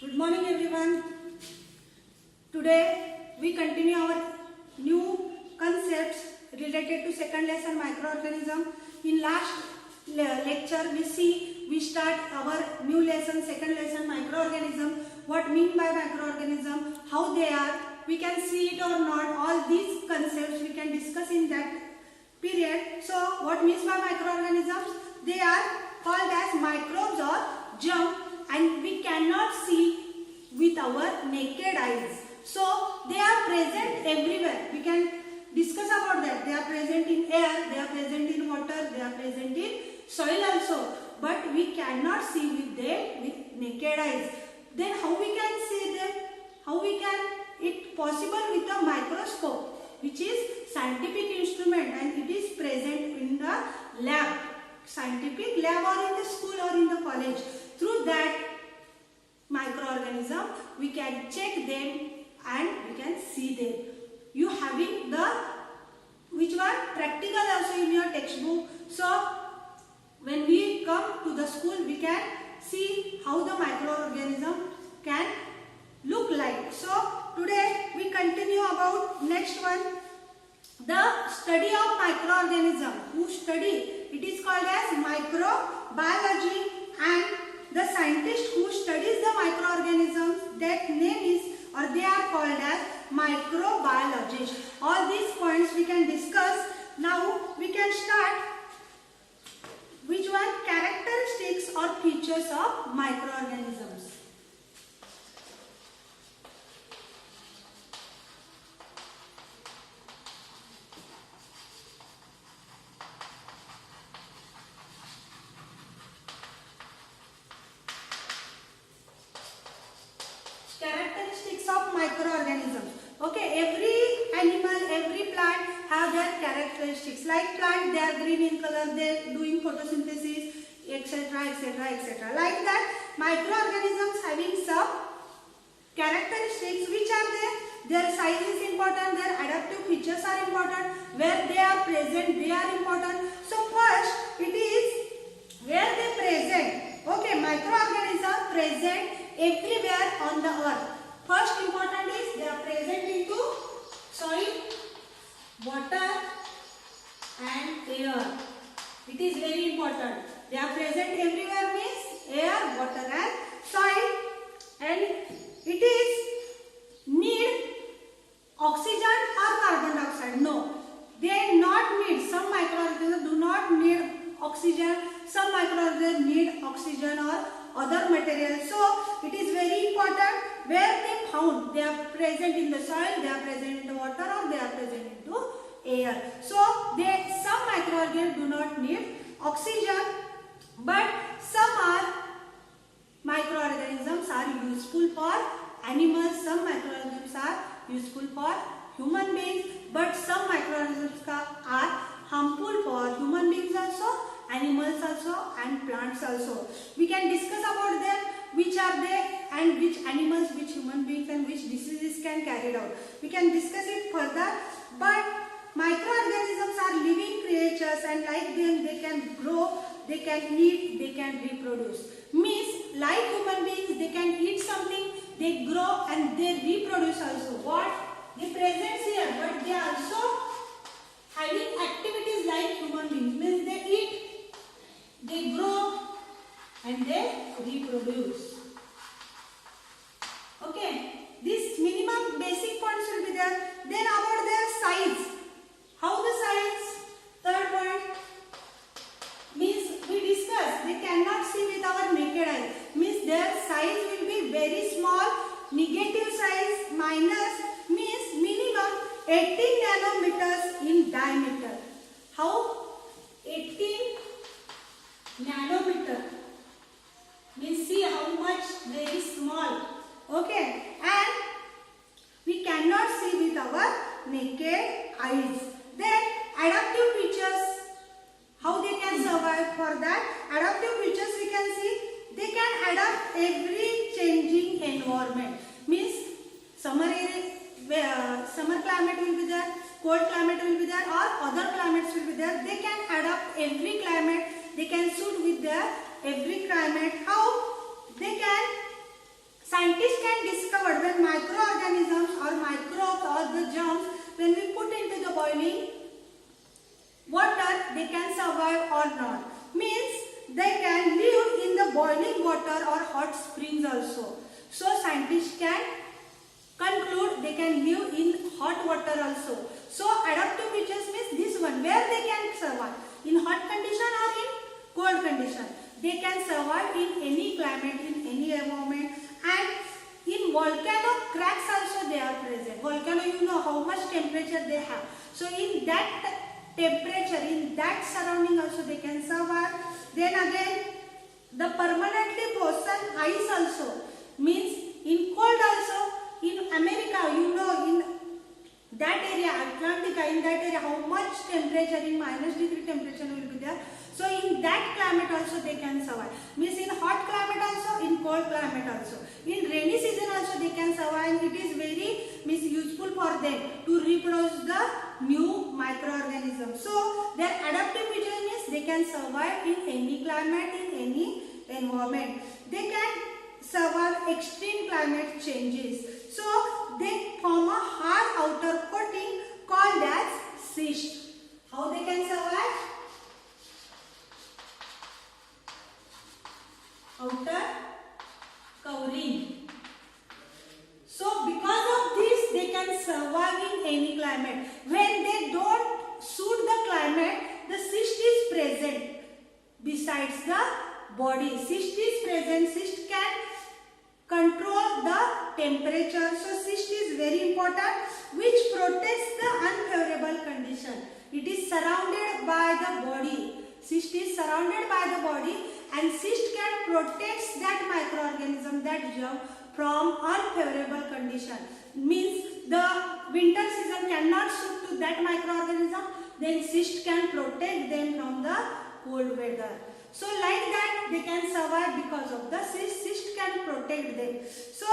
Good morning everyone. Today we continue our new concepts related to second lesson microorganism. In last lecture we start our new lesson, second lesson microorganism. What mean by microorganism, how they are, we can see it or not, all these concepts we can discuss in that period. So what means by microorganisms? They are called as microbes or germ and we cannot see with our naked eyes. So they are present everywhere. We can discuss about that. They are present in air, they are present in water, they are present in soil also. But we cannot see with them with naked eyes. Then how we can see them? How we can it possible with a microscope, which is scientific instrument and it is present in the lab, scientific lab or in the school or in the college. Through that microorganism we can check them and we can see them. You having the which one practical also in your textbook. So when we come to the school we can see how the microorganism can look like. So today we continue about next one, the study of microorganism. Who study? It is called as microbiology, and the scientist who studies the microorganisms, that name is or they are called as microbiologists. All these points we can discuss. Now we can start. Which one? Characteristics or features of microorganisms. Characteristics of microorganisms. Okay, every animal, every plant have their characteristics. Like plant, they are green in color, they are doing photosynthesis, etc., etc., etc. Like that, microorganisms having some characteristics. Which are there? Their size is important, their adaptive features are important, where they are present, they are important. So first, it is where they present. Okay, microorganisms present everywhere on the earth. First important is they are present into soil, water and air. It is very important. They are present everywhere means air, water and soil, and it is need oxygen or carbon dioxide. No, they not need. Some microorganisms do not need oxygen. Some microorganisms need oxygen or other materials. So it is very important where they found. They are present in the soil, they are present in the water, or they are present into air. So some microorganisms do not need oxygen, but some microorganisms are useful for animals. Some microorganisms are useful for human beings, but some microorganisms are harmful for human beings also, animals also and plants also. We can discuss about them, which are they and which animals, which human beings and which diseases can carry out. We can discuss it further, but microorganisms are living creatures and like them they can grow, they can eat, they can reproduce. Means like human beings they can eat something, they grow and they reproduce also. What? They present here, but they are also having activities like human beings. Means they eat, they grow and they reproduce. Okay, these minimum basic points will be there. Then about their size. How the size? Third point means we discuss they cannot see with our naked eye. Means their size will be very small. Negative size minus means minimum 18 nanometers in diameter. How? 18 nanometer means see how much very small. Okay, and we cannot see with our naked eyes. Then adaptive features, how they can survive. For that adaptive features we can see they can adapt every changing environment. Means summer climate will be there, cold climate will be there, or other climates will be there. They can adapt every climate. They can suit with their every climate. How? They can scientists can discover when microorganisms or microbes or the germs, when we put into the boiling water, they can survive or not. Means they can live in the boiling water or hot springs also. So scientists can conclude they can live in hot water also. So adaptive features means this one, where they can survive in hot condition or in cold condition. They can survive in any climate, in any environment, and in volcano cracks also they are present. Volcano, you know how much temperature they have. So in that temperature, in that surrounding also they can survive. Then again, the permanently frozen ice also means in cold also. In America, you know, in that area, Atlantica, in that area, how much temperature, in -degree temperature will be there. So in that climate also they can survive. Means in hot climate also, in cold climate also. In rainy season also they can survive. It is very useful for them to reproduce the new microorganisms. So their adaptive feature means they can survive in any climate, in any environment. They can survive extreme climate changes. So they form a hard outer coating called as cyst. How they can survive? Outer covering. So because of this they can survive in any climate. When they don't suit the climate, the cyst is present besides the body. Cyst is present. Cyst can control the temperature. So cyst is very important, which protects the unfavorable condition. It is surrounded by the body. Cyst is surrounded by the body, and cyst can protect that microorganism, that germ, from unfavorable condition. Means the winter season cannot suit to that microorganism, then cyst can protect them from the cold weather. So like that they can survive because of the cyst. Cyst can protect them. So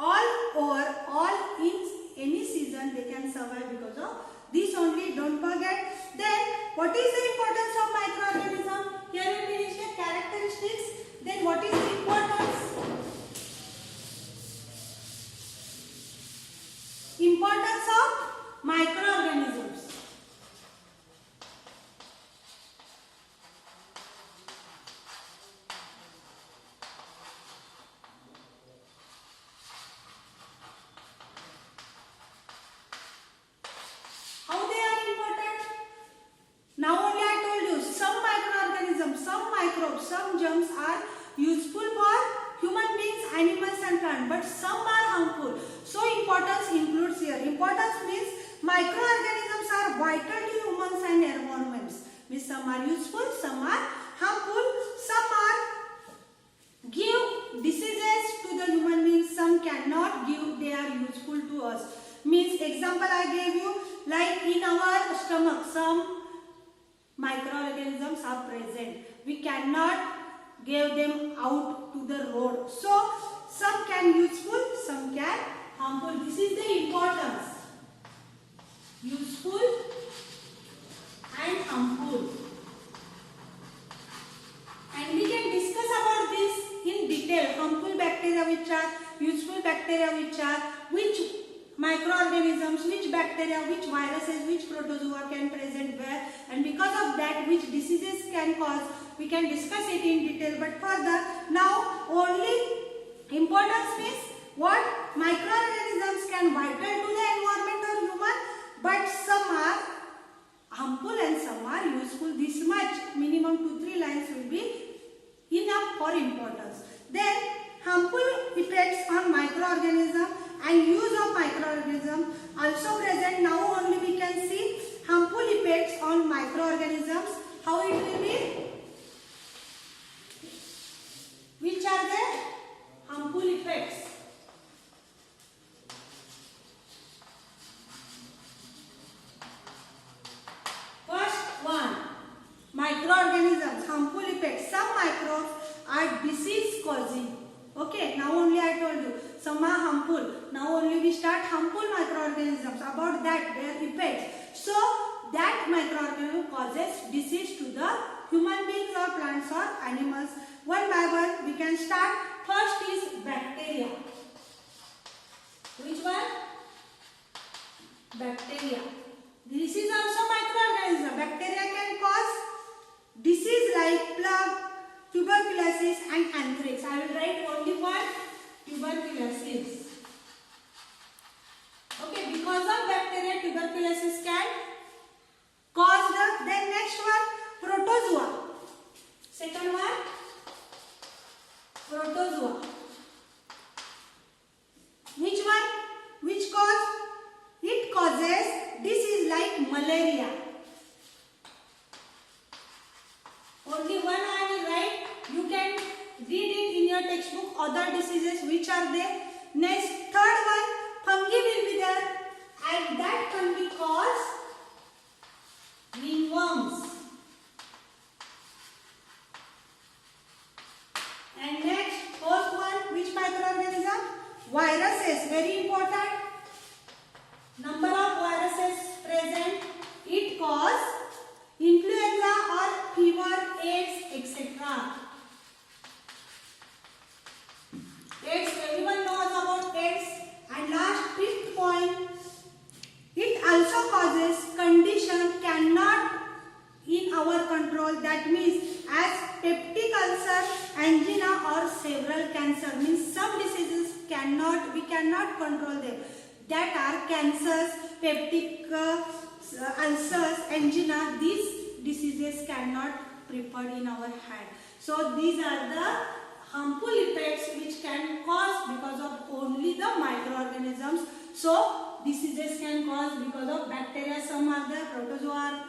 all over, all in any season they can survive because of this only. Don't forget. Then what is the importance of microorganism? Here we finished the characteristics. Then what is the importance? Importance of microorganisms. Some germs are useful for human beings, animals and plants, but some are harmful. So importance includes here. Importance means microorganisms are vital to humans and environments. Means some are useful, some are harmful, some are give diseases to the human beings, some cannot give, they are useful to us. Means example I gave you, like in our stomach, some microorganisms are present. We cannot give them out to the road. So some can useful, some can harmful. This is the importance. Useful and harmful. And we can discuss about this in detail. Harmful bacteria which are, useful bacteria which are, which microorganisms, which bacteria, which viruses, which protozoa can present where, and because of that which diseases can cause. We can discuss it in detail, but further now only importance means what microorganisms can vital to the environment or human, but some are harmful and some are useful. This much, minimum 2-3 lines will be enough for importance. Then harmful effects on microorganism and use of microorganism also present. Now only we can see harmful effects on microorganisms. How it will be? Which are the harmful effects? First one, microorganisms, harmful effects. Some microbes are disease causing. Okay, now only I told you, some are harmful. Now only we start harmful microorganisms, about that, their effects. So that microorganism causes disease to the human beings or plants or animals. One by one we can start. First is bacteria. bacteria. This is also microorganism. Bacteria can cause disease like plague, tuberculosis and anthrax. I will write only one, tuberculosis. Okay, because of bacteria, tuberculosis can cause the. Then next one, protozoa. Second one, protozoa. Which one? Which cause? It causes disease like malaria. Only one I will write. You can read it in your textbook. Other diseases which are there. Next, third one, fungi will be there, and that fungi cause ringworms. And next, fourth one, which microorganism? Viruses, very important. Number of viruses present. It cause influenza or fever, AIDS, etc. AIDS, everyone knows about AIDS. And last, fifth point, it also causes condition cannot in our control. That means as peptic ulcer, angina or several cancer. Means some diseases we cannot control them. That are cancers, peptic ulcers, angina. These diseases cannot preferred in our hand. So these are the harmful effects which can cause because of only the microorganisms. So diseases can cause because of bacteria, some are there, protozoa,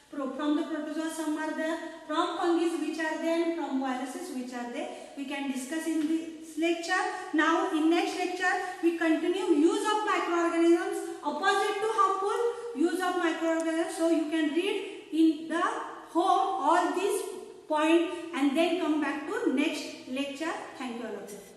from the protozoa some are there, from fungi which are there, and from viruses which are there. We can discuss in this lecture. Now in next lecture we continue use of microorganisms, opposite to harmful, use of microorganisms. So you can read in the home all these points and then come back to next lecture. Thank you all of you.